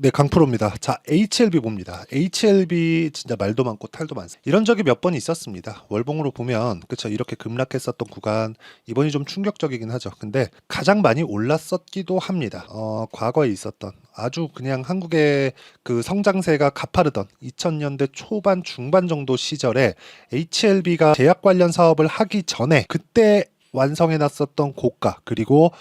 네, 강프로입니다. 자, HLB 봅니다. HLB 진짜 말도 많고 탈도 많습니다. 이런 적이 몇 번 있었습니다. 월봉으로 보면 그쵸, 이렇게 급락했었던 구간 이번이 좀 충격적이긴 하죠. 근데 가장 많이 올랐었기도 합니다. 과거에 있었던 아주 그냥 한국의 그 성장세가 가파르던 2000년대 초반 중반 정도 시절에 HLB가 제약 관련 사업을 하기 전에 그때 완성해놨었던 고가 그리고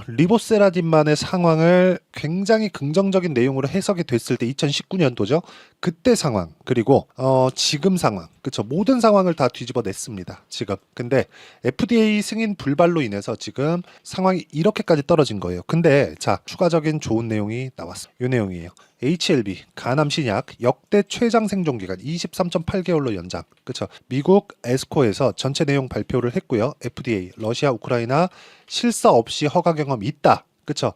리보세라딘만의 상황을 굉장히 긍정적인 내용으로 해석이 됐을 때 2019년도죠. 그때 상황 그리고 지금 상황 그쵸, 모든 상황을 다 뒤집어 냈습니다. 지금 근데 FDA 승인 불발로 인해서 지금 상황이 이렇게까지 떨어진 거예요. 근데 자, 추가적인 좋은 내용이 나왔어요. 이 내용이에요. HLB 간암 신약 역대 최장 생존 기간 23.8개월로 연장. 그쵸? 미국 에스코에서 전체 내용 발표를 했고요. FDA 러시아 우크라이나 실사 없이 허가 경험이 있다. 그쵸?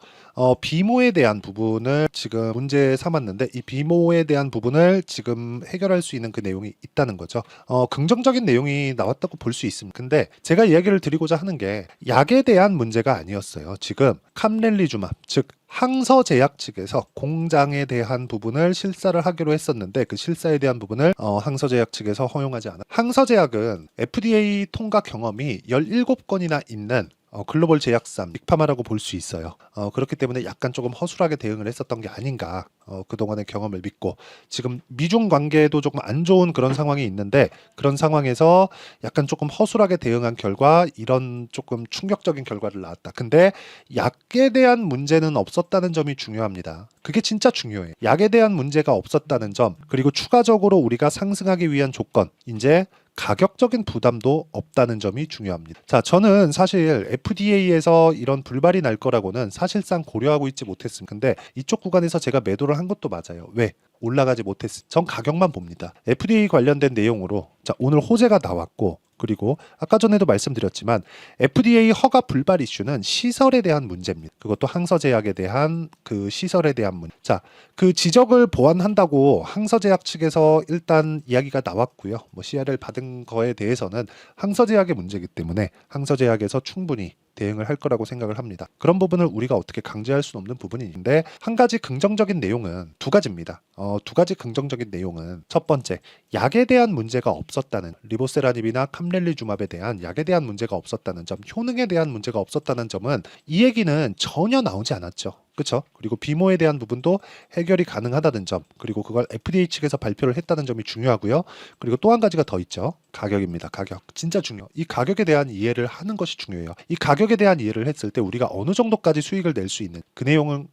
비모에 대한 부분을 지금 문제 삼았는데 이 비모에 대한 부분을 지금 해결할 수 있는 그 내용이 있다는 거죠. 긍정적인 내용이 나왔다고 볼 수 있습니다. 근데 제가 이야기를 드리고자 하는 게 약에 대한 문제가 아니었어요. 지금 캄렐리주맙 즉 항서제약 측에서 공장에 대한 부분을 실사를 하기로 했었는데 그 실사에 대한 부분을 항서제약 측에서 허용하지 않아. 항서제약은 FDA 통과 경험이 17건이나 있는 글로벌 제약사 빅파마라고 볼 수 있어요. 그렇기 때문에 약간 조금 허술하게 대응을 했었던 게 아닌가. 그동안의 경험을 믿고 지금 미중 관계도 조금 안 좋은 그런 상황이 있는데 그런 상황에서 약간 조금 허술하게 대응한 결과 이런 조금 충격적인 결과를 낳았다. 근데 약에 대한 문제는 없었다는 점이 중요합니다. 그게 진짜 중요해요. 약에 대한 문제가 없었다는 점 그리고 추가적으로 우리가 상승하기 위한 조건 이제 가격적인 부담도 없다는 점이 중요합니다. 자, 저는 사실 FDA에서 이런 불발이 날 거라고는 사실상 고려하고 있지 못했습니다. 근데 이쪽 구간에서 제가 매도를 한 것도 맞아요. 왜? 올라가지 못했어요. 전 가격만 봅니다. FDA 관련된 내용으로 자, 오늘 호재가 나왔고 그리고 아까 전에도 말씀드렸지만 FDA 허가 불발 이슈는 시설에 대한 문제입니다. 그것도 항서제약에 대한 그 시설에 대한 문제. 자, 그 지적을 보완한다고 항서제약 측에서 일단 이야기가 나왔고요. 뭐 CRL 받은 거에 대해서는 항서제약의 문제이기 때문에 항서제약에서 충분히 대응을 할 거라고 생각을 합니다. 그런 부분을 우리가 어떻게 강제할 수는 없는 부분이 있는데 한 가지 긍정적인 내용은 두 가지입니다. 두 가지 긍정적인 내용은 첫 번째, 약에 대한 문제가 없었다는 리보세라닙이나 캄렐리주맙에 대한 약에 대한 문제가 없었다는 점, 효능에 대한 문제가 없었다는 점은 이 얘기는 전혀 나오지 않았죠. 그렇죠? 그리고 비모에 대한 부분도 해결이 가능하다는 점, 그리고 그걸 FDA 측에서 발표를 했다는 점이 중요하고요. 그리고 또 한 가지가 더 있죠. 가격입니다. 가격. 진짜 중요. 이 가격에 대한 이해를 하는 것이 중요해요. 이 가격에 대한 이해를 했을 때 우리가 어느 정도까지 수익을 낼 수 있는 그 내용을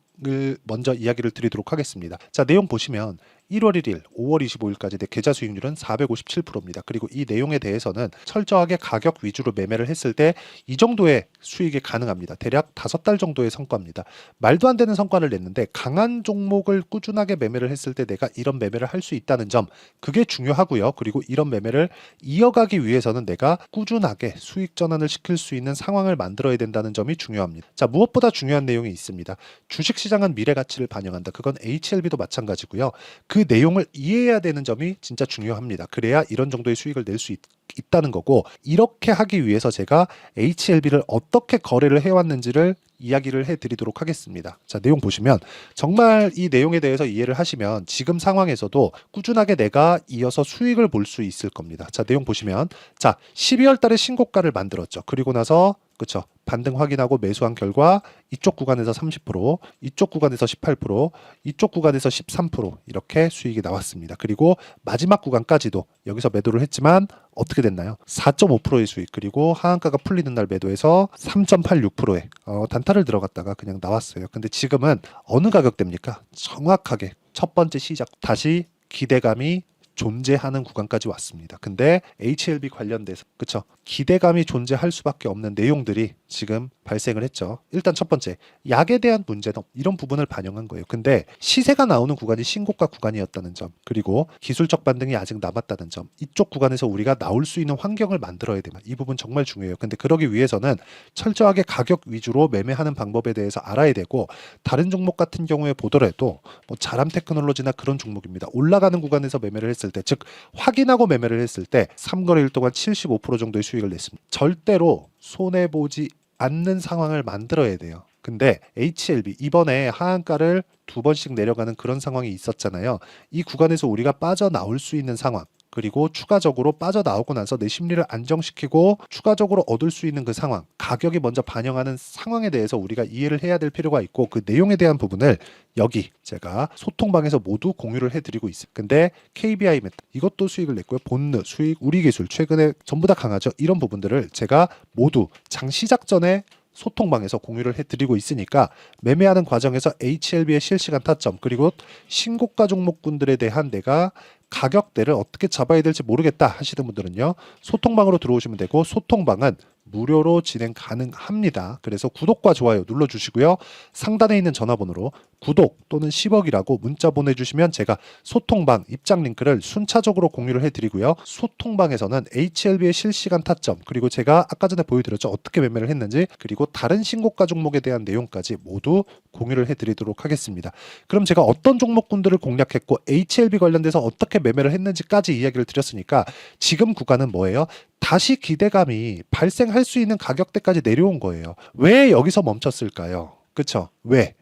먼저 이야기를 드리도록 하겠습니다. 자, 내용 보시면 1월 1일, 5월 25일까지 내 계좌 수익률은 457%입니다. 그리고 이 내용에 대해서는 철저하게 가격 위주로 매매를 했을 때 이 정도의 수익이 가능합니다. 대략 5달 정도의 성과입니다. 말도 안 되는 성과를 냈는데 강한 종목을 꾸준하게 매매를 했을 때 내가 이런 매매를 할 수 있다는 점, 그게 중요하고요. 그리고 이런 매매를 이어가기 위해서는 내가 꾸준하게 수익 전환을 시킬 수 있는 상황을 만들어야 된다는 점이 중요합니다. 자, 무엇보다 중요한 내용이 있습니다. 주식시장은 미래 가치를 반영한다. 그건 HLB도 마찬가지고요. 그 내용을 이해해야 되는 점이 진짜 중요합니다. 그래야 이런 정도의 수익을 낼 수 있다는 거고, 이렇게 하기 위해서 제가 HLB를 어떻게 거래를 해왔는지를 이야기를 해드리도록 하겠습니다. 자, 내용 보시면 정말 이 내용에 대해서 이해를 하시면 지금 상황에서도 꾸준하게 내가 이어서 수익을 볼 수 있을 겁니다. 자, 내용 보시면 자, 12월 달에 신고가를 만들었죠. 그리고 나서 그쵸, 반등 확인하고 매수한 결과 이쪽 구간에서 30%, 이쪽 구간에서 18%, 이쪽 구간에서 13% 이렇게 수익이 나왔습니다. 그리고 마지막 구간까지도 여기서 매도를 했지만 어떻게 됐나요? 4.5%의 수익, 그리고 하한가가 풀리는 날 매도해서 3.86%의 단타를 들어갔다가 그냥 나왔어요. 근데 지금은 어느 가격대입니까? 정확하게 첫 번째 시작, 다시 기대감이 존재하는 구간까지 왔습니다. 근데 HLB 관련돼서 그쵸, 기대감이 존재할 수밖에 없는 내용들이 지금 발생을 했죠. 일단 첫 번째, 약에 대한 문제는 이런 부분을 반영한 거예요. 근데 시세가 나오는 구간이 신고가 구간이었다는 점, 그리고 기술적 반등이 아직 남았다는 점, 이쪽 구간에서 우리가 나올 수 있는 환경을 만들어야 됩니다. 이 부분 정말 중요해요. 근데 그러기 위해서는 철저하게 가격 위주로 매매하는 방법에 대해서 알아야 되고, 다른 종목 같은 경우에 보더라도 뭐 자람 테크놀로지나 그런 종목입니다. 올라가는 구간에서 매매를 했을 때, 즉 확인하고 매매를 했을 때 3거래일 동안 75% 정도의 수익을 냈습니다. 절대로 손해보지 않는 상황을 만들어야 돼요. 근데 HLB 이번에 하한가를 두 번씩 내려가는 그런 상황이 있었잖아요. 이 구간에서 우리가 빠져나올 수 있는 상황, 그리고 추가적으로 빠져나오고 나서 내 심리를 안정시키고 추가적으로 얻을 수 있는 그 상황, 가격이 먼저 반영하는 상황에 대해서 우리가 이해를 해야 될 필요가 있고, 그 내용에 대한 부분을 여기 제가 소통방에서 모두 공유를 해드리고 있어요. 근데 KBI 메타 이것도 수익을 냈고요. 본느, 수익, 우리기술 최근에 전부 다 강하죠. 이런 부분들을 제가 모두 장 시작 전에 소통방에서 공유를 해드리고 있으니까 매매하는 과정에서 HLB의 실시간 타점, 그리고 신고가 종목군들에 대한 내가 가격대를 어떻게 잡아야 될지 모르겠다 하시는 분들은요, 소통방으로 들어오시면 되고, 소통방은 무료로 진행 가능합니다. 그래서 구독과 좋아요 눌러주시고요. 상단에 있는 전화번호로 구독 또는 10억이라고 문자 보내주시면 제가 소통방 입장 링크를 순차적으로 공유를 해드리고요. 소통방에서는 HLB의 실시간 타점, 그리고 제가 아까 전에 보여드렸죠. 어떻게 매매를 했는지, 그리고 다른 신고가 종목에 대한 내용까지 모두 공유를 해드리도록 하겠습니다. 그럼 제가 어떤 종목군들을 공략했고 HLB 관련돼서 어떻게 매매를 했는지까지 이야기를 드렸으니까, 지금 구간은 뭐예요? 다시 기대감이 발생할 수 있는 가격대까지 내려온 거예요. 왜 여기서 멈췄을까요? 그쵸? 왜?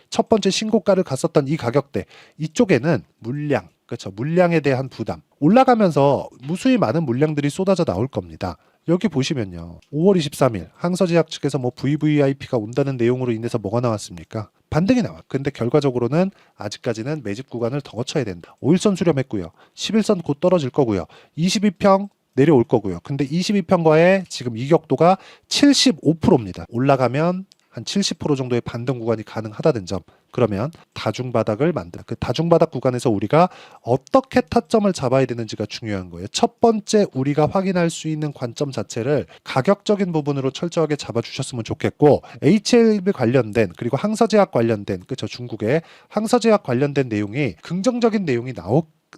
첫 번째 신고가를 갔었던 이 가격대, 이쪽에는 물량, 그쵸? 물량에 대한 부담. 올라가면서 무수히 많은 물량들이 쏟아져 나올 겁니다. 여기 보시면요. 5월 23일 항서제약 측에서 뭐 VVIP가 온다는 내용으로 인해서 뭐가 나왔습니까? 반등이 나와. 근데 결과적으로는 아직까지는 매집 구간을 더 거쳐야 된다. 5일선 수렴했고요. 11선 곧 떨어질 거고요. 22평 내려올 거고요. 근데 22평과의 지금 이격도가 75%입니다. 올라가면 한 70% 정도의 반등 구간이 가능하다는 점. 그러면 다중바닥을 만든다. 그 다중바닥 구간에서 우리가 어떻게 타점을 잡아야 되는지가 중요한 거예요. 첫 번째 우리가 확인할 수 있는 관점 자체를 가격적인 부분으로 철저하게 잡아주셨으면 좋겠고, HLB 관련된, 그리고 항서제약 관련된, 그쵸, 중국의 항서제약 관련된 내용이 긍정적인 내용이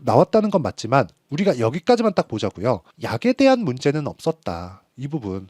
나왔다는 건 맞지만 우리가 여기까지만 딱 보자고요. 약에 대한 문제는 없었다. 이 부분은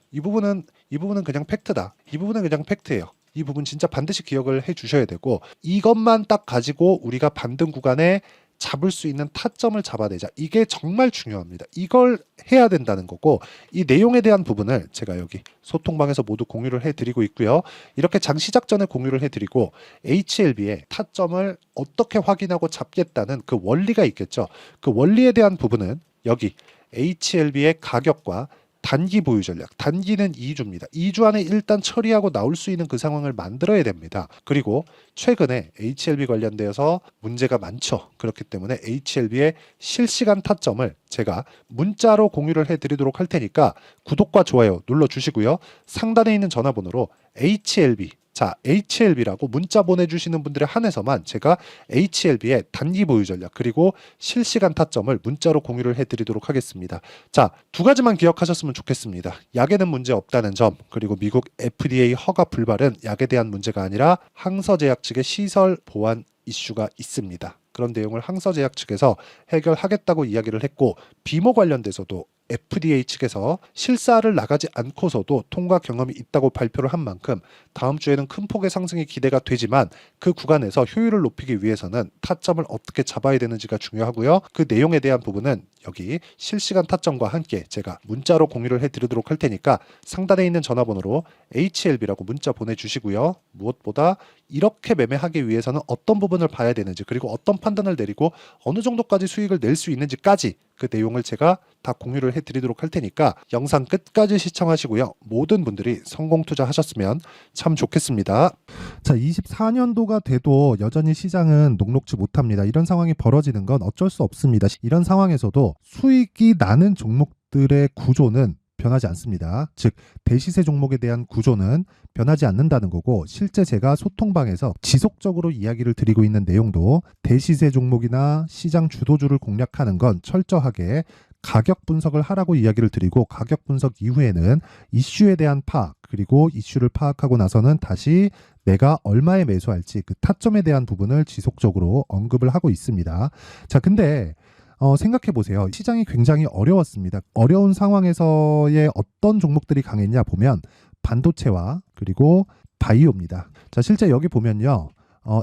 그냥 팩트다. 이 부분은 그냥 팩트예요. 이 부분 진짜 반드시 기억을 해 주셔야 되고, 이것만 딱 가지고 우리가 반등 구간에 잡을 수 있는 타점을 잡아내자. 이게 정말 중요합니다. 이걸 해야 된다는 거고, 이 내용에 대한 부분을 제가 여기 소통방에서 모두 공유를 해드리고 있고요. 이렇게 장 시작 전에 공유를 해드리고, HLB의 타점을 어떻게 확인하고 잡겠다는 그 원리가 있겠죠. 그 원리에 대한 부분은 여기 HLB의 가격과 단기 보유 전략, 단기는 2주입니다. 2주 안에 일단 처리하고 나올 수 있는 그 상황을 만들어야 됩니다. 그리고 최근에 HLB 관련되어서 문제가 많죠. 그렇기 때문에 HLB의 실시간 타점을 제가 문자로 공유를 해드리도록 할 테니까 구독과 좋아요 눌러주시고요. 상단에 있는 전화번호로 HLB라고 문자 보내주시는 분들에 한해서만 제가 HLB의 단기 보유 전략, 그리고 실시간 타점을 문자로 공유를 해드리도록 하겠습니다. 자, 두 가지만 기억하셨으면 좋겠습니다. 약에는 문제 없다는 점, 그리고 미국 FDA 허가 불발은 약에 대한 문제가 아니라 항서제약 측의 시설 보안 이슈가 있습니다. 그런 내용을 항서제약 측에서 해결하겠다고 이야기를 했고, 비모 관련돼서도 FDA 측에서 실사를 나가지 않고서도 통과 경험이 있다고 발표를 한 만큼 다음 주에는 큰 폭의 상승이 기대가 되지만, 그 구간에서 효율을 높이기 위해서는 타점을 어떻게 잡아야 되는지가 중요하고요. 그 내용에 대한 부분은 여기 실시간 타점과 함께 제가 문자로 공유를 해드리도록 할 테니까 상단에 있는 전화번호로 HLB라고 문자 보내주시고요. 무엇보다 이렇게 매매하기 위해서는 어떤 부분을 봐야 되는지, 그리고 어떤 판단을 내리고 어느 정도까지 수익을 낼 수 있는지까지 그 내용을 제가 다 공유를 해드리도록 할 테니까 영상 끝까지 시청하시고요. 모든 분들이 성공 투자하셨으면 참 좋겠습니다. 자, 24년도가 돼도 여전히 시장은 녹록지 못합니다. 이런 상황이 벌어지는 건 어쩔 수 없습니다. 이런 상황에서도 수익이 나는 종목들의 구조는 변하지 않습니다. 즉, 대시세 종목에 대한 구조는 변하지 않는다는 거고, 실제 제가 소통방에서 지속적으로 이야기를 드리고 있는 내용도 대시세 종목이나 시장 주도주를 공략하는 건 철저하게 가격 분석을 하라고 이야기를 드리고, 가격 분석 이후에는 이슈에 대한 파악, 그리고 이슈를 파악하고 나서는 다시 내가 얼마에 매수할지 그 타점에 대한 부분을 지속적으로 언급을 하고 있습니다. 자, 근데 생각해 보세요. 시장이 굉장히 어려웠습니다. 어려운 상황에서의 어떤 종목들이 강했냐 보면 반도체와 그리고 바이오입니다. 자, 실제 여기 보면요.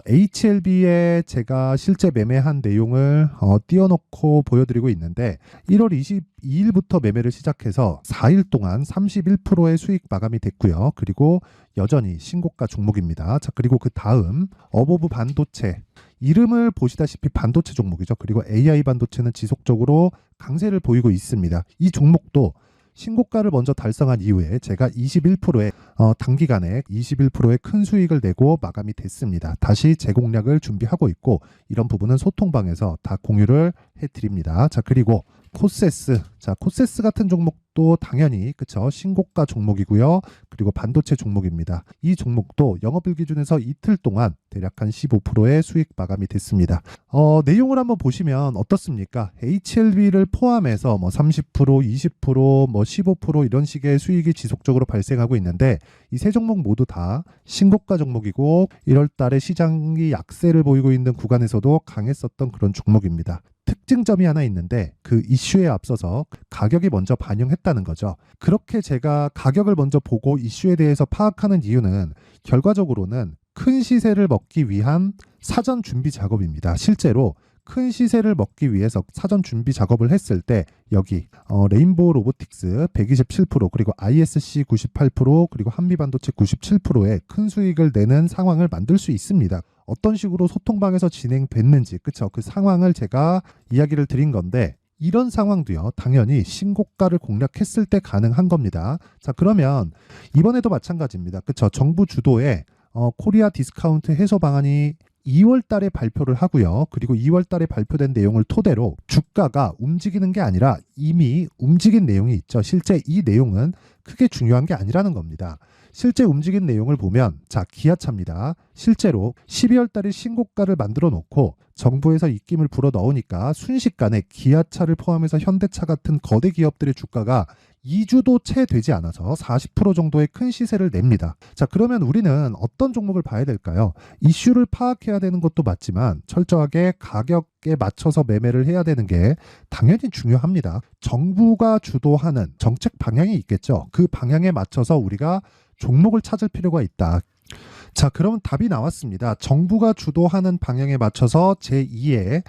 HLB에 제가 실제 매매한 내용을 띄워놓고 보여드리고 있는데 1월 22일부터 매매를 시작해서 4일 동안 31%의 수익 마감이 됐고요. 그리고 여전히 신고가 종목입니다. 자, 그리고 그 다음 어보브 반도체, 이름을 보시다시피 반도체 종목이죠. 그리고 AI 반도체는 지속적으로 강세를 보이고 있습니다. 이 종목도 신고가를 먼저 달성한 이후에 제가 21%의 단기간에 21%의 큰 수익을 내고 마감이 됐습니다. 다시 재공략을 준비하고 있고 이런 부분은 소통방에서 다 공유를 해드립니다. 자, 그리고 코세스, 자, 코세스 같은 종목도 당연히 그쵸, 신고가 종목이고요. 그리고 반도체 종목입니다. 이 종목도 영업일 기준에서 이틀 동안 대략 한 15%의 수익 마감이 됐습니다. 내용을 한번 보시면 어떻습니까? HLB를 포함해서 뭐 30%, 20%, 뭐 15% 이런 식의 수익이 지속적으로 발생하고 있는데 이 세 종목 모두 다 신고가 종목이고 1월 달에 시장이 약세를 보이고 있는 구간에서도 강했었던 그런 종목입니다. 특징점이 하나 있는데 그 이슈에 앞서서 가격이 먼저 반영했다는 거죠. 그렇게 제가 가격을 먼저 보고 이슈에 대해서 파악하는 이유는 결과적으로는 큰 시세를 먹기 위한 사전 준비 작업입니다. 실제로 큰 시세를 먹기 위해서 사전 준비 작업을 했을 때 여기 레인보우 로보틱스 127% 그리고 ISC 98% 그리고 한미반도체 97%의 큰 수익을 내는 상황을 만들 수 있습니다. 어떤 식으로 소통방에서 진행됐는지 그쵸, 그 상황을 제가 이야기를 드린 건데 이런 상황도요 당연히 신고가를 공략했을 때 가능한 겁니다. 자, 그러면 이번에도 마찬가지입니다. 그쵸, 정부 주도의 코리아 디스카운트 해소 방안이 2월 달에 발표를 하고요. 그리고 2월 달에 발표된 내용을 토대로 주가가 움직이는 게 아니라 이미 움직인 내용이 있죠. 실제 이 내용은 크게 중요한 게 아니라는 겁니다. 실제 움직인 내용을 보면 자, 기아차입니다. 실제로 12월 달에 신고가를 만들어 놓고 정부에서 입김을 불어 넣으니까 순식간에 기아차를 포함해서 현대차 같은 거대 기업들의 주가가 2주도 채 되지 않아서 40% 정도의 큰 시세를 냅니다. 자, 그러면 우리는 어떤 종목을 봐야 될까요? 이슈를 파악해야 되는 것도 맞지만 철저하게 가격에 맞춰서 매매를 해야 되는 게 당연히 중요합니다. 정부가 주도하는 정책 방향이 있겠죠. 그 방향에 맞춰서 우리가 종목을 찾을 필요가 있다. 자, 그럼 답이 나왔습니다. 정부가 주도하는 방향에 맞춰서 제2의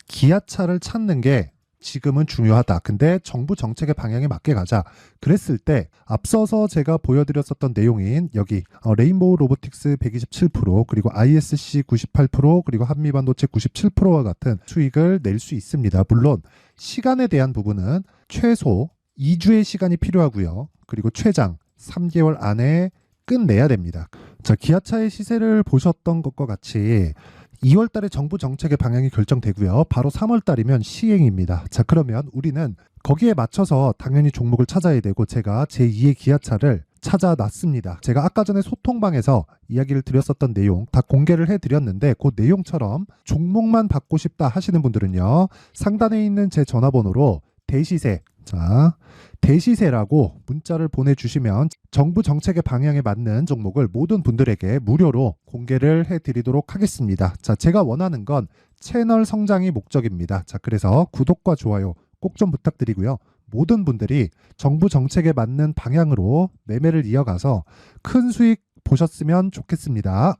기아차를 찾는 게 지금은 중요하다. 근데 정부 정책의 방향에 맞게 가자. 그랬을 때 앞서서 제가 보여드렸었던 내용인 여기 레인보우 로보틱스 127% 그리고 ISC 98% 그리고 한미반도체 97%와 같은 수익을 낼 수 있습니다. 물론 시간에 대한 부분은 최소 2주의 시간이 필요하고요. 그리고 최장 3개월 안에 끝내야 됩니다. 자, 기아차의 시세를 보셨던 것과 같이 2월 달에 정부 정책의 방향이 결정되고요. 바로 3월 달이면 시행입니다. 자, 그러면 우리는 거기에 맞춰서 당연히 종목을 찾아야 되고 제가 제2의 기아차를 찾아놨습니다. 제가 아까 전에 소통방에서 이야기를 드렸었던 내용 다 공개를 해드렸는데 그 내용처럼 종목만 받고 싶다 하시는 분들은요. 상단에 있는 제 전화번호로 대시세, 자, 대시세라고 문자를 보내주시면 정부 정책의 방향에 맞는 종목을 모든 분들에게 무료로 공개를 해드리도록 하겠습니다. 자, 제가 원하는 건 채널 성장이 목적입니다. 자, 그래서 구독과 좋아요 꼭 좀 부탁드리고요. 모든 분들이 정부 정책에 맞는 방향으로 매매를 이어가서 큰 수익 보셨으면 좋겠습니다.